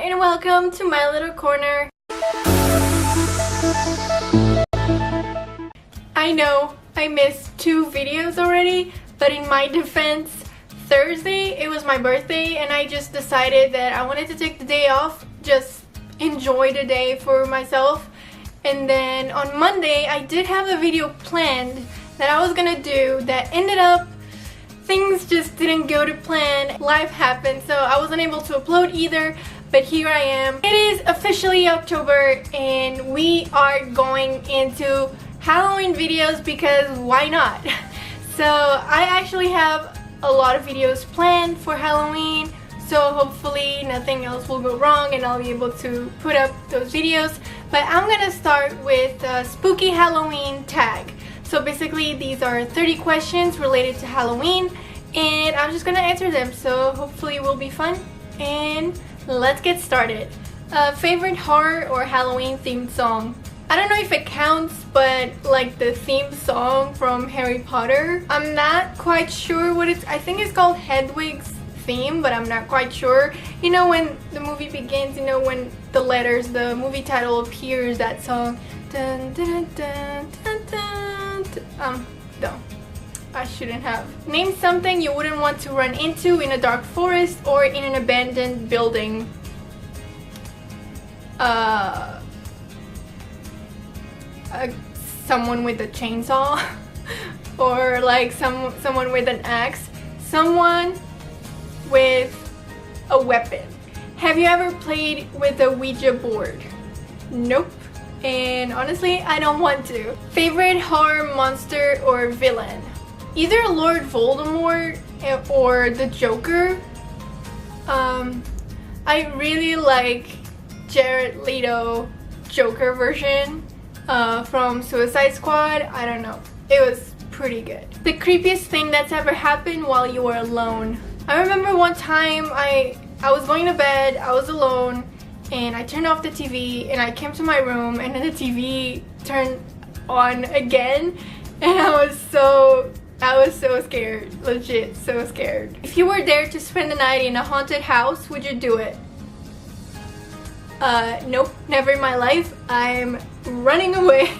and welcome to my little corner. I know I missed 2 videos already, but in my defense, Thursday it was my birthday and I just decided that I wanted to take the day off, just enjoy the day for myself. And then on Monday I did have a video planned that I was gonna do that ended up things just didn't go to plan. Life happened, so I wasn't able to upload either, but here I am. It is officially October and we are going into Halloween videos because why not? So I actually have a lot of videos planned for Halloween, so hopefully nothing else will go wrong and I'll be able to put up those videos. But I'm gonna start with a spooky Halloween tag. So basically these are 30 questions related to Halloween and I'm just gonna answer them, so hopefully it will be fun. And let's get started. Favorite horror or Halloween themed song? I don't know if it counts, but like the theme song from Harry Potter. I'm not quite sure what it's, I think it's called Hedwig's Theme, but I'm not quite sure. You know when the movie begins, you know when the letters, the movie title appears, that song. Dun, dun, dun, dun, dun, dun. No, I shouldn't have. Name something you wouldn't want to run into in a dark forest or in an abandoned building. Someone with a chainsaw or like someone with an axe. Someone with a weapon. Have you ever played with a Ouija board? Nope. And honestly, I don't want to. Favorite horror monster or villain? Either Lord Voldemort or the Joker. I really like Jared Leto Joker version from Suicide Squad. I don't know. It was pretty good. The creepiest thing that's ever happened while you were alone. I remember one time I was going to bed, I was alone, and I turned off the TV and I came to my room and then the TV turned on again and I was so scared, legit so scared. If you were there to spend the night in a haunted house, would you do it? Nope, never in my life. I'm running away.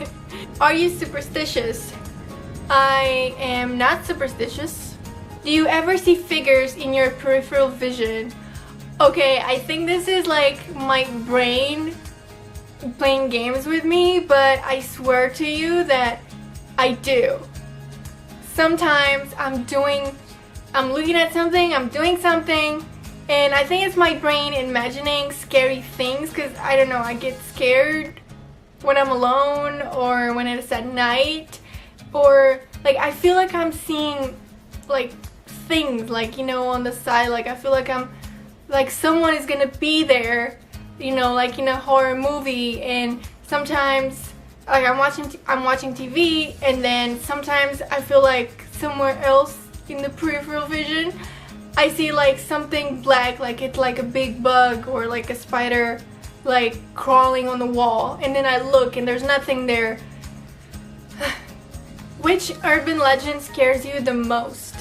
Are you superstitious? I am not superstitious. Do you ever see figures in your peripheral vision? Okay, I think this is like my brain playing games with me, but I swear to you that I do. Sometimes I'm looking at something, I'm doing something, and I think it's my brain imagining scary things because I don't know, I get scared when I'm alone or when it's at night, or like I feel like I'm seeing like things like, you know, on the side, like I feel like I'm like someone is gonna be there, you know, like in a horror movie. And sometimes like I'm watching TV and then sometimes I feel like somewhere else in the peripheral vision I see like something black, like it's like a big bug or like a spider like crawling on the wall, and then I look and there's nothing there. Which urban legend scares you the most?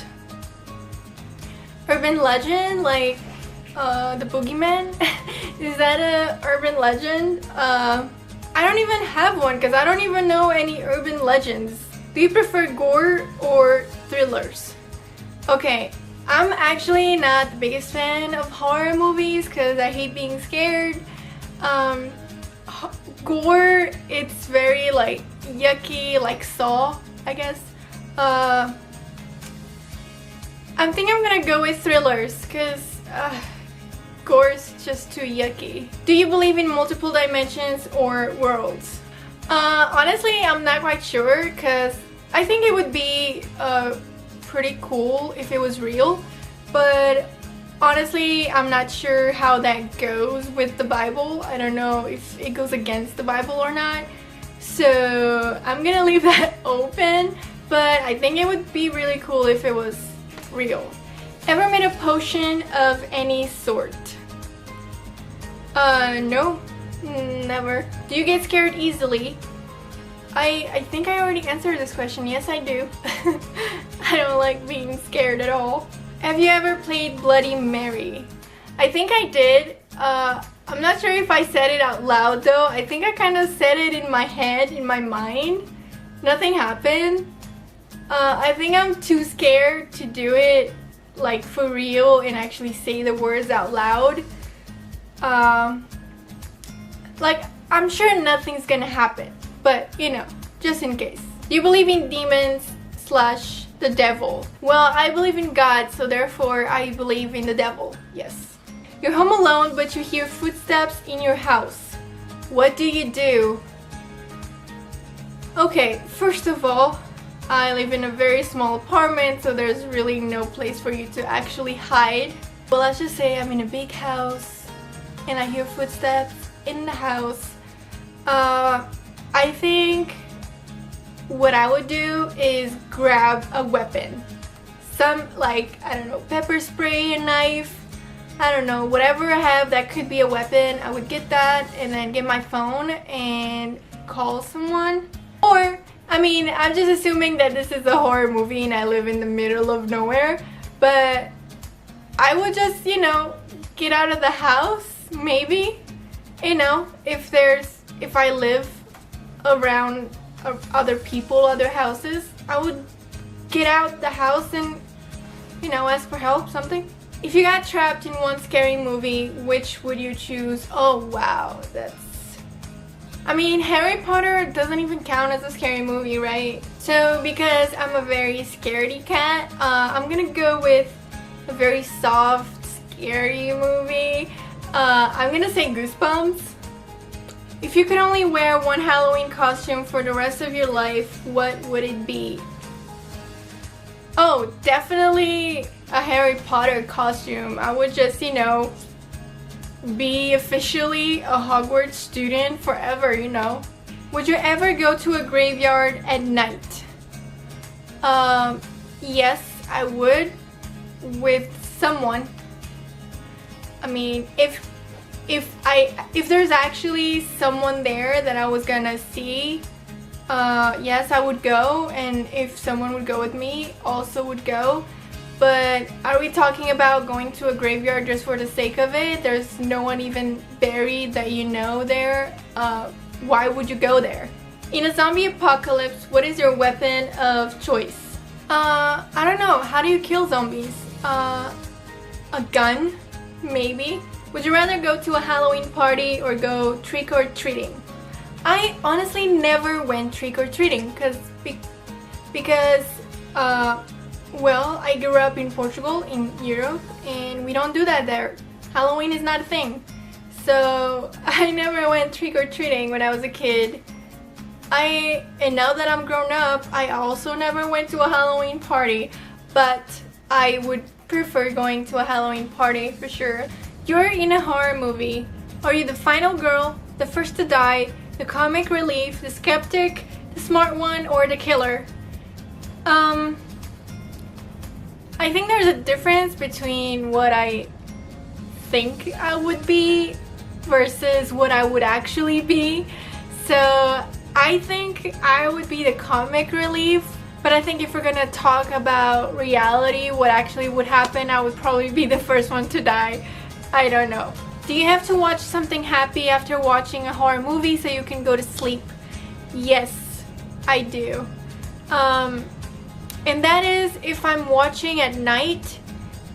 Urban legend, like the boogeyman? Is that a urban legend? I don't even have one because I don't even know any urban legends. Do you prefer gore or thrillers? Okay, I'm actually not the biggest fan of horror movies because I hate being scared. Gore, it's very like yucky, like Saw, I guess. I think I'm gonna go with thrillers because gore is just too yucky. Do you believe in multiple dimensions or worlds? Honestly, I'm not quite sure because I think it would be pretty cool if it was real, but honestly, I'm not sure how that goes with the Bible. I don't know if it goes against the Bible or not, so I'm gonna leave that open, but I think it would be really cool if it was real. Ever made a potion of any sort? No, never. Do you get scared easily? I think I already answered this question. Yes, I do. I don't like being scared at all. Have you ever played Bloody Mary? I think I did. I'm not sure if I said it out loud though. I think I kind of said it in my head, in my mind. Nothing happened. I think I'm too scared to do it like for real and actually say the words out loud. Like, I'm sure nothing's gonna happen, but you know, just in case. Do you believe in demons / the devil? Well, I believe in God, so therefore I believe in the devil, yes. You're home alone, but you hear footsteps in your house. What do you do? Okay, first of all, I live in a very small apartment, so there's really no place for you to actually hide. Well, let's just say I'm in a big house and I hear footsteps in the house. I think what I would do is grab a weapon. Some, like, I don't know, pepper spray, a knife, I don't know, whatever I have that could be a weapon. I would get that and then get my phone and call someone. Or, I mean, I'm just assuming that this is a horror movie and I live in the middle of nowhere, but I would just, you know, get out of the house, maybe. You know, if I live around other people, other houses, I would get out the house and, you know, ask for help, something. If you got trapped in one scary movie, which would you choose? Oh wow, I mean, Harry Potter doesn't even count as a scary movie, right? So because I'm a very scaredy cat, I'm gonna go with a very soft, scary movie. I'm gonna say Goosebumps. If you could only wear one Halloween costume for the rest of your life, what would it be? Oh, definitely a Harry Potter costume. I would just, you know, be officially a Hogwarts student forever, you know. Would you ever go to a graveyard at night? Yes, I would, with someone. I mean, if there's actually someone there that I was gonna see, yes, I would go, and if someone would go with me, also would go. But are we talking about going to a graveyard just for the sake of it? There's no one even buried that you know there. Why would you go there? In a zombie apocalypse, what is your weapon of choice? I don't know. How do you kill zombies? A gun? Maybe. Would you rather go to a Halloween party or go trick-or-treating? I honestly never went trick-or-treating because well, I grew up in Portugal, in Europe, and we don't do that there. Halloween is not a thing. So I never went trick-or-treating when I was a kid. And now that I'm grown up, I also never went to a Halloween party, but I would prefer going to a Halloween party for sure. You're in a horror movie. Are you the final girl, the first to die, the comic relief, the skeptic, the smart one, or the killer? I think there's a difference between what I think I would be versus what I would actually be. So I think I would be the comic relief, but I think if we're gonna talk about reality, what actually would happen, I would probably be the first one to die. I don't know. Do you have to watch something happy after watching a horror movie so you can go to sleep? Yes, I do. And that is if I'm watching at night.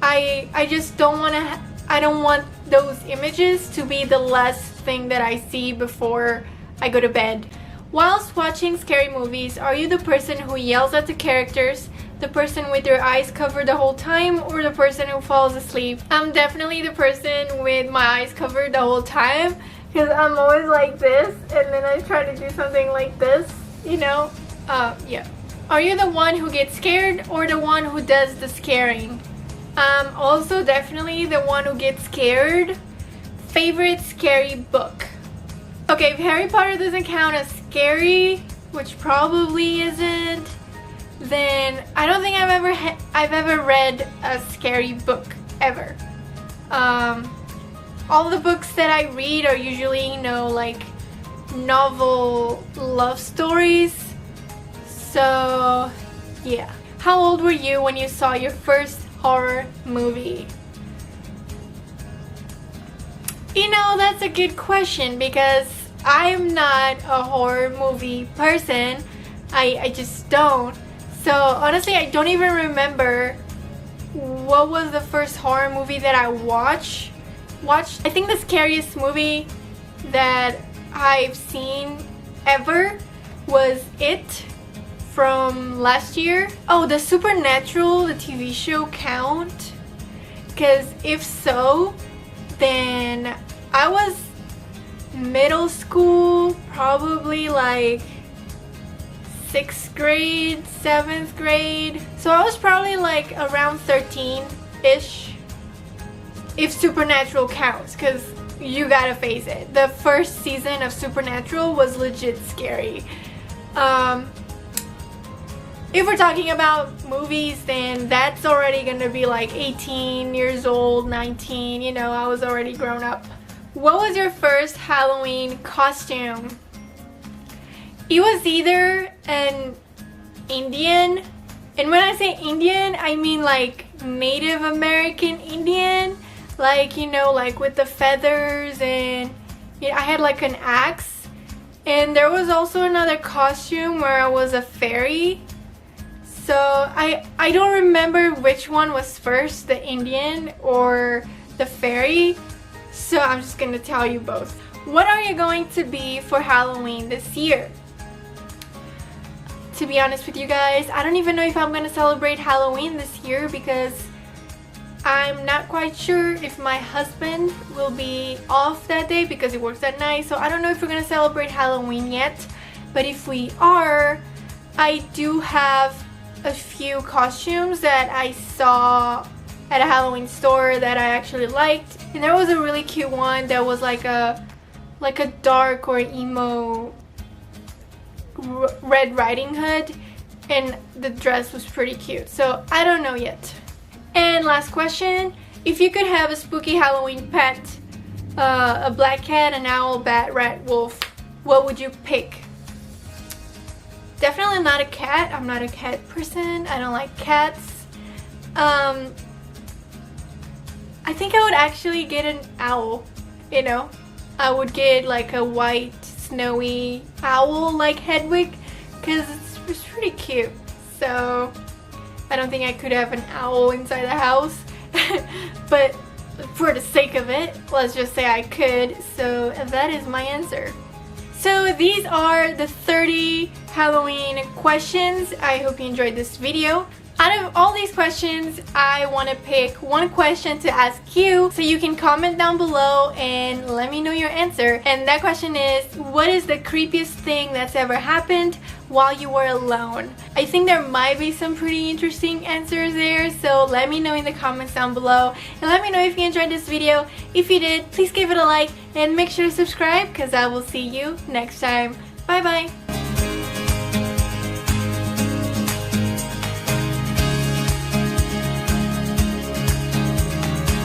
I just don't want to, I don't want those images to be the last thing that I see before I go to bed. Whilst watching scary movies, are you the person who yells at the characters, the person with their eyes covered the whole time, or the person who falls asleep? I'm definitely the person with my eyes covered the whole time, because I'm always like this, and then I try to do something like this, you know? Yeah. Are you the one who gets scared or the one who does the scaring? I'm also definitely the one who gets scared. Favorite scary book? Okay, if Harry Potter doesn't count as scary, which probably isn't, then I don't think I've ever read a scary book ever. All the books that I read are usually, you know, like novel love stories. So yeah. How old were you when you saw your first horror movie? You know, that's a good question because I'm not a horror movie person. I just don't. So honestly, I don't even remember what was the first horror movie that I watched. I think the scariest movie that I've seen ever was It from last year. Oh, the Supernatural, the TV show, count? Because if so, then I was middle school, probably like 6th grade, 7th grade. So I was probably like around 13-ish. If Supernatural counts, because you gotta face it. The first season of Supernatural was legit scary. If we're talking about movies, then that's already gonna be like 18 years old, 19, you know, I was already grown up. What was your first Halloween costume? It was either an Indian, and when I say Indian, I mean like Native American Indian, like, you know, like with the feathers, and yeah, I had like an axe. And there was also another costume where I was a fairy. So I don't remember which one was first, the Indian or the fairy. So I'm just gonna tell you both. What are you going to be for Halloween this year? To be honest with you guys, I don't even know if I'm gonna celebrate Halloween this year because I'm not quite sure if my husband will be off that day because he works at night. So I don't know if we're gonna celebrate Halloween yet. But if we are, I do have a few costumes that I saw at a Halloween store that I actually liked. And there was a really cute one that was like a dark or emo Red Riding Hood, and the dress was pretty cute. So I don't know yet. And last question, if you could have a spooky Halloween pet, a black cat, an owl, bat, rat, wolf, what would you pick? Definitely not a cat. I'm not a cat person. I don't like cats. I think I would actually get an owl, you know. I would get like a white snowy owl like Hedwig because it's pretty cute. So I don't think I could have an owl inside the house. But for the sake of it, let's just say I could. So that is my answer. So these are the 30 Halloween questions. I hope you enjoyed this video. Out of all these questions, I want to pick one question to ask you, so you can comment down below and let me know your answer. And that question is, what is the creepiest thing that's ever happened while you were alone? I think there might be some pretty interesting answers there, so let me know in the comments down below. And let me know if you enjoyed this video. If you did, please give it a like and make sure to subscribe because I will see you next time. Bye bye!